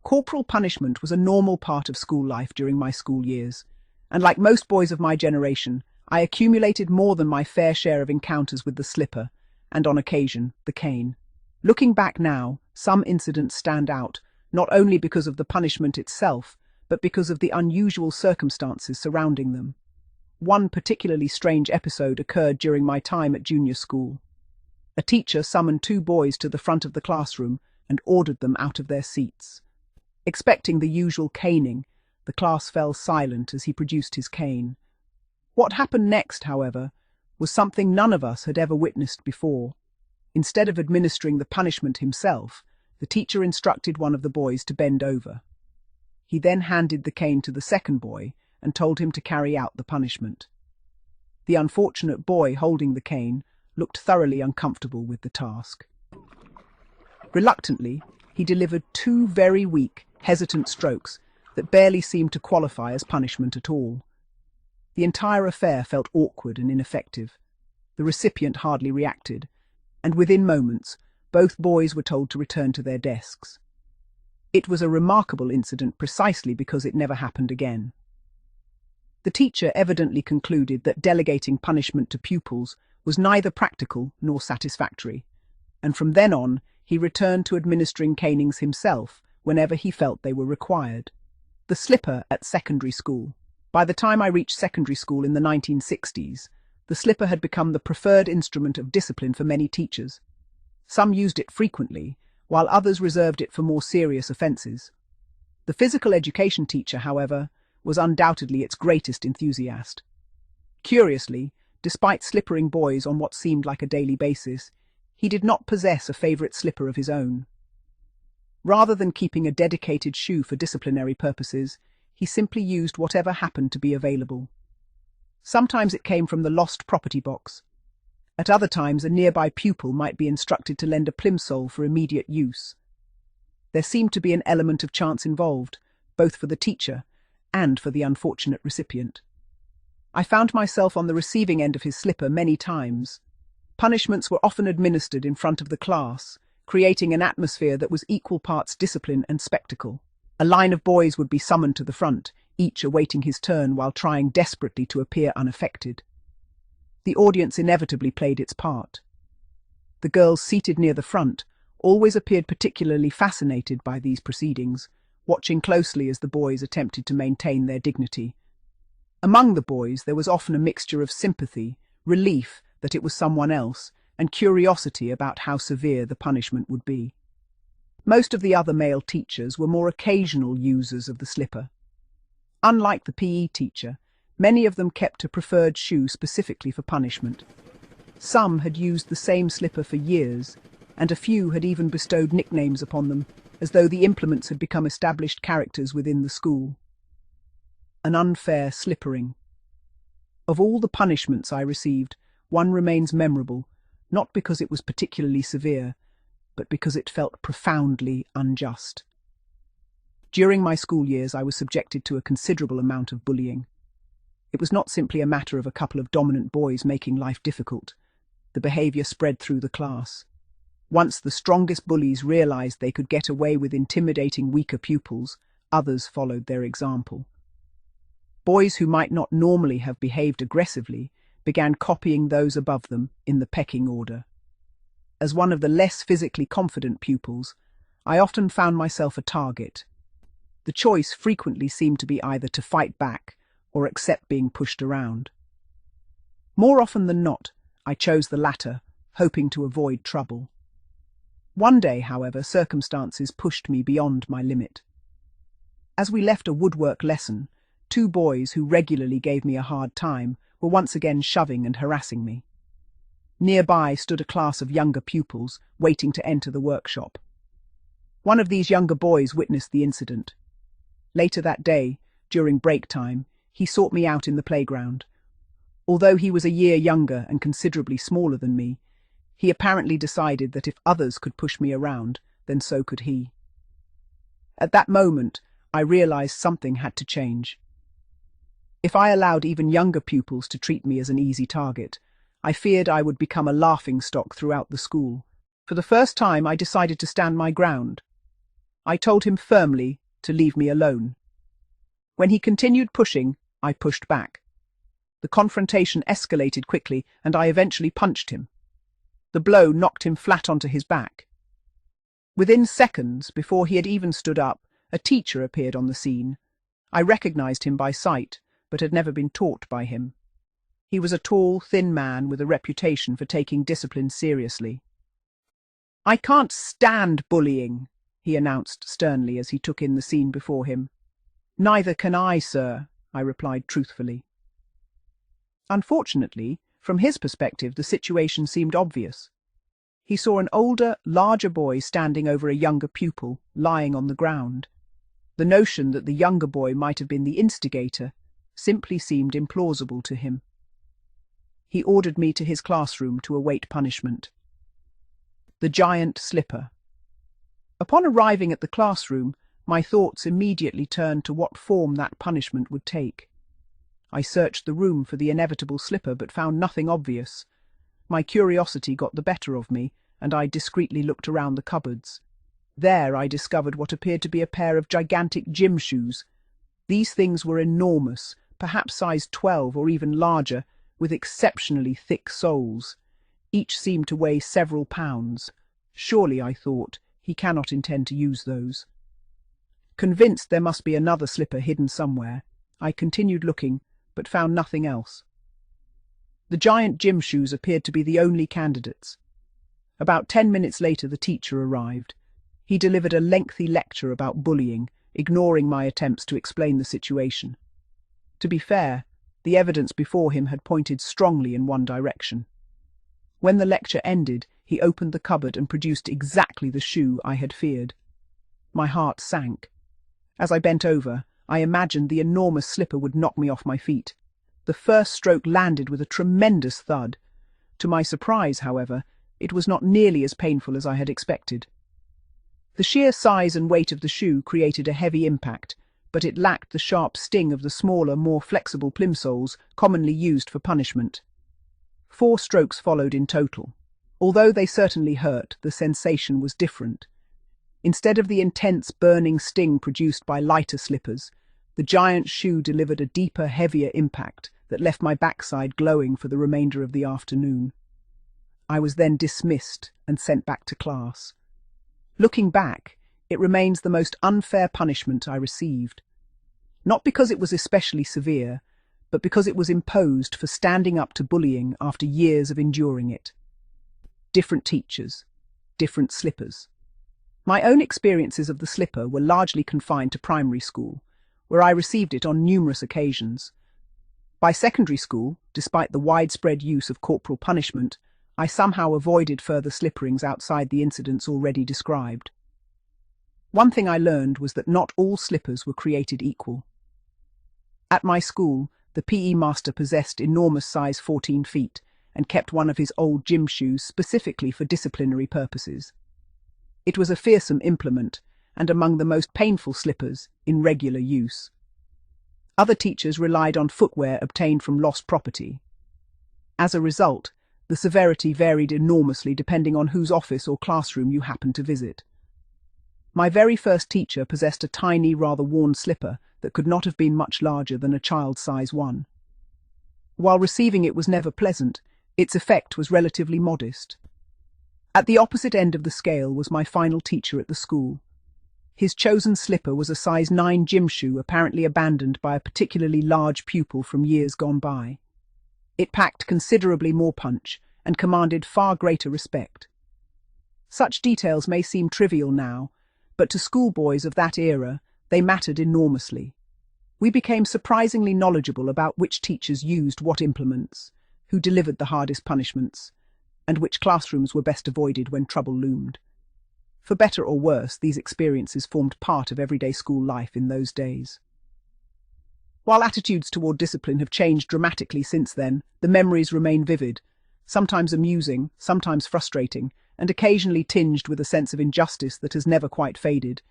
Corporal punishment was a normal part of school life during my school years, and like most boys of my generation, I accumulated more than my fair share of encounters with the slipper, and on occasion, the cane. Looking back now, some incidents stand out, not only because of the punishment itself, but because of the unusual circumstances surrounding them. One particularly strange episode occurred during my time at junior school. A teacher summoned two boys to the front of the classroom and ordered them out of their seats. Expecting the usual caning, the class fell silent as he produced his cane. What happened next, however, was something none of us had ever witnessed before. Instead of administering the punishment himself, the teacher instructed one of the boys to bend over. He then handed the cane to the second boy and told him to carry out the punishment. The unfortunate boy holding the cane looked thoroughly uncomfortable with the task. Reluctantly, he delivered two very weak, hesitant strokes that barely seemed to qualify as punishment at all. The entire affair felt awkward and ineffective. The recipient hardly reacted, and within moments, both boys were told to return to their desks. It was a remarkable incident precisely because it never happened again. The teacher evidently concluded that delegating punishment to pupils was neither practical nor satisfactory, and from then on, he returned to administering canings himself whenever he felt they were required. The slipper at secondary school. By the time I reached secondary school in the 1960s, the slipper had become the preferred instrument of discipline for many teachers. Some used it frequently, while others reserved it for more serious offences. The physical education teacher, however, was undoubtedly its greatest enthusiast. Curiously, despite slippering boys on what seemed like a daily basis, he did not possess a favourite slipper of his own. Rather than keeping a dedicated shoe for disciplinary purposes, he simply used whatever happened to be available. Sometimes it came from the lost property box. At other times, a nearby pupil might be instructed to lend a plimsoll for immediate use. There seemed to be an element of chance involved, both for the teacher and for the unfortunate recipient. I found myself on the receiving end of his slipper many times. Punishments were often administered in front of the class, creating an atmosphere that was equal parts discipline and spectacle. A line of boys would be summoned to the front, each awaiting his turn while trying desperately to appear unaffected. The audience inevitably played its part. The girls seated near the front always appeared particularly fascinated by these proceedings, watching closely as the boys attempted to maintain their dignity. Among the boys there was often a mixture of sympathy, relief that it was someone else, and curiosity about how severe the punishment would be. Most of the other male teachers were more occasional users of the slipper. Unlike the PE teacher, many of them kept a preferred shoe specifically for punishment. Some had used the same slipper for years, and a few had even bestowed nicknames upon them, as though the implements had become established characters within the school. An unfair slippering. Of all the punishments I received, one remains memorable, not because it was particularly severe, but because it felt profoundly unjust. During my school years, I was subjected to a considerable amount of bullying. It was not simply a matter of a couple of dominant boys making life difficult. The behaviour spread through the class. Once the strongest bullies realised they could get away with intimidating weaker pupils, others followed their example. Boys who might not normally have behaved aggressively began copying those above them in the pecking order. As one of the less physically confident pupils, I often found myself a target. The choice frequently seemed to be either to fight back or accept being pushed around. More often than not, I chose the latter, hoping to avoid trouble. One day, however, circumstances pushed me beyond my limit. As we left a woodwork lesson, two boys who regularly gave me a hard time were once again shoving and harassing me. Nearby stood a class of younger pupils, waiting to enter the workshop. One of these younger boys witnessed the incident. Later that day, during break time, he sought me out in the playground. Although he was a year younger and considerably smaller than me, he apparently decided that if others could push me around, then so could he. At that moment, I realized something had to change. If I allowed even younger pupils to treat me as an easy target, I feared I would become a laughingstock throughout the school. For the first time, I decided to stand my ground. I told him firmly to leave me alone. When he continued pushing, I pushed back. The confrontation escalated quickly, and I eventually punched him. The blow knocked him flat onto his back. Within seconds, before he had even stood up, a teacher appeared on the scene. I recognized him by sight, but had never been taught by him. He was a tall, thin man with a reputation for taking discipline seriously. "I can't stand bullying," he announced sternly as he took in the scene before him. "Neither can I, sir," I replied truthfully. Unfortunately, from his perspective, the situation seemed obvious. He saw an older, larger boy standing over a younger pupil, lying on the ground. The notion that the younger boy might have been the instigator simply seemed implausible to him. He ordered me to his classroom to await punishment. The giant slipper. Upon arriving at the classroom, my thoughts immediately turned to what form that punishment would take. I searched the room for the inevitable slipper but found nothing obvious. My curiosity got the better of me, and I discreetly looked around the cupboards. There I discovered what appeared to be a pair of gigantic gym shoes. These things were enormous, perhaps size 12 or even larger, with exceptionally thick soles. Each seemed to weigh several pounds. Surely, I thought, he cannot intend to use those. Convinced there must be another slipper hidden somewhere, I continued looking, but found nothing else. The giant gym shoes appeared to be the only candidates. About 10 minutes later, the teacher arrived. He delivered a lengthy lecture about bullying, ignoring my attempts to explain the situation. To be fair, the evidence before him had pointed strongly in one direction. When the lecture ended, he opened the cupboard and produced exactly the shoe I had feared. My heart sank. As I bent over, I imagined the enormous slipper would knock me off my feet. The first stroke landed with a tremendous thud. To my surprise, however, it was not nearly as painful as I had expected. The sheer size and weight of the shoe created a heavy impact, but it lacked the sharp sting of the smaller, more flexible plimsolls commonly used for punishment. 4 strokes followed in total. Although they certainly hurt, the sensation was different. Instead of the intense, burning sting produced by lighter slippers, the giant shoe delivered a deeper, heavier impact that left my backside glowing for the remainder of the afternoon. I was then dismissed and sent back to class. Looking back, it remains the most unfair punishment I received. Not because it was especially severe, but because it was imposed for standing up to bullying after years of enduring it. Different teachers, different slippers. My own experiences of the slipper were largely confined to primary school, where I received it on numerous occasions. By secondary school, despite the widespread use of corporal punishment, I somehow avoided further slipperings outside the incidents already described. One thing I learned was that not all slippers were created equal. At my school, the PE master possessed enormous size 14 feet and kept one of his old gym shoes specifically for disciplinary purposes. It was a fearsome implement and among the most painful slippers in regular use. Other teachers relied on footwear obtained from lost property. As a result, the severity varied enormously depending on whose office or classroom you happened to visit. My very first teacher possessed a tiny, rather worn slipper that could not have been much larger than a child's size 1. While receiving it was never pleasant, its effect was relatively modest. At the opposite end of the scale was my final teacher at the school. His chosen slipper was a size 9 gym shoe apparently abandoned by a particularly large pupil from years gone by. It packed considerably more punch and commanded far greater respect. Such details may seem trivial now, but to schoolboys of that era, they mattered enormously. We became surprisingly knowledgeable about which teachers used what implements, who delivered the hardest punishments, and which classrooms were best avoided when trouble loomed. For better or worse, these experiences formed part of everyday school life in those days. While attitudes toward discipline have changed dramatically since then, the memories remain vivid, sometimes amusing, sometimes frustrating, and occasionally tinged with a sense of injustice that has never quite faded.